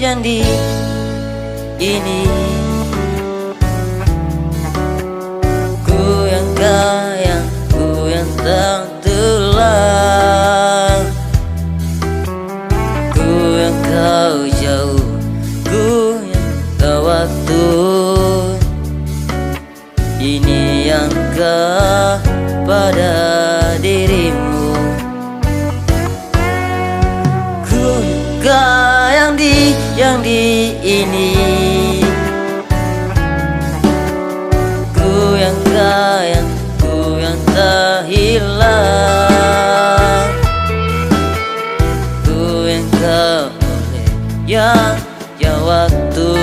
Yang di ini ku yang kaya, ku yang tak telah, ku yang kau jauh, ku yang kau waktu. Ini yang kau pada dirimu. Ku yang di ini, ku yang kaya, ku yang tak hilang, ku yang kau oleh yang waktu.